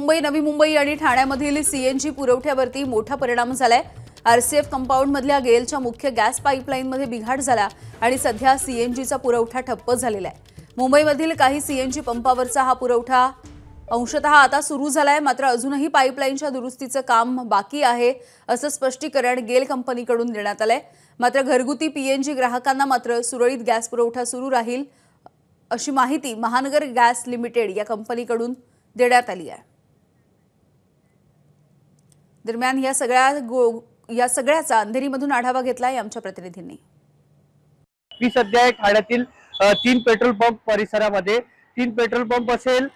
मुंबई, नवी मुंबई आणि ठाण्यामधील सीएनजी पुरवठ्यावरती मोठा परिणाम झालाय। आरसीएफ कंपाऊंडमधल्या गेलच्या मुख्य गॅस पाईपलाईनमध्ये बिघाड झाला आणि सध्या सीएनजीचा पुरवठा ठप्प झालेला आहे। मुंबईमधील काही सीएनजी पंपावरचा हा पुरवठा अंशतः आता सुरू झालाय, मात्र अजूनही पाईपलाईनच्या दुरुस्तीचं काम बाकी आहे असं स्पष्टीकरण गेल कंपनीकडून देण्यात आलंय। मात्र घरगुती पीएनजी ग्राहकांना मात्र सुरळीत गॅस पुरवठा सुरू राहील अशी माहिती महानगर गॅस लिमिटेड या कंपनीकडून देण्यात आली आहे। दरम्यान या सगळ्याचा अंधेरीमधून आढावा घेतलाय आमच्या प्रतिनिधींनी। मी सध्या ठाण्यातील 3 पेट्रोल पंप परिसरामध्ये 3 पेट्रोल पंप असेल,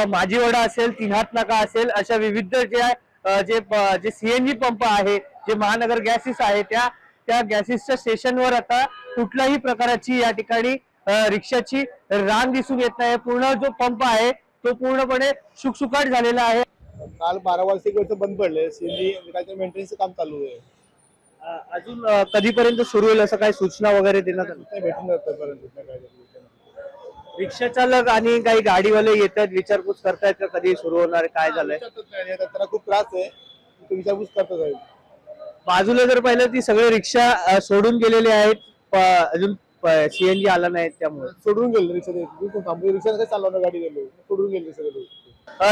माझीवडा असेल, तीनहात नाका असेल, अशा विविध जे सीएनजी पंप आहे, जे महानगर गॅसेस आहे, त्या गॅसेसच्या स्टेशनवर आता कुठल्याही प्रकारची या ठिकाणी रिक्षाची रांग दिसून येत नाही। पूर्ण जो पंप आहे तो पूर्णपणे शुकशुकाट झालेला आहे। काल 12 वाजता बंद पडले, सीएनजी काय मेंटेनन्सचं काम चालू आहे। अजून कधीपर्यंत सुरू होईल असं काही सूचना वगैरे देण्यात नाही भेटून जातं। रिक्षा चालक आणि काही गाडीवाले येतात, विचारपूस करतायत का कधी सुरू होणार, काय झालंय? त्यांना खूप त्रास आहे, तो विचारपूस करतो साहेब। बाजूला जर पाहिलं ती सगळे रिक्षा सोडून गेलेले आहेत, अजून सीएनजी आला नाही, त्यामुळे सोडून गेले रिक्षा काय चालवणार, गाडी गेलो सोडून गेले सगळे।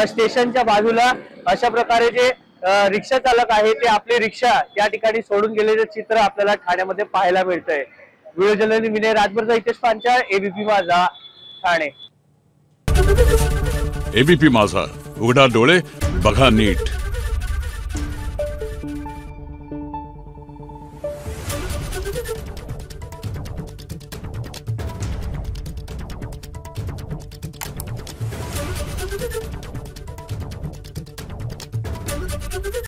स्टेशनच्या बाजूला अशा प्रकारे जे रिक्षा चालक आहे ते आपली रिक्षा त्या ठिकाणी सोडून गेलेले चित्र आपल्याला ठाण्यामध्ये पाहायला मिळतंय। व्हिडिओ जर्नलिस्ट विनय राजभरचा हितेश पांचाळ, एबीपी माझा, ठाणे। एबीपी माझा, उघडा डोळे बघा नीट।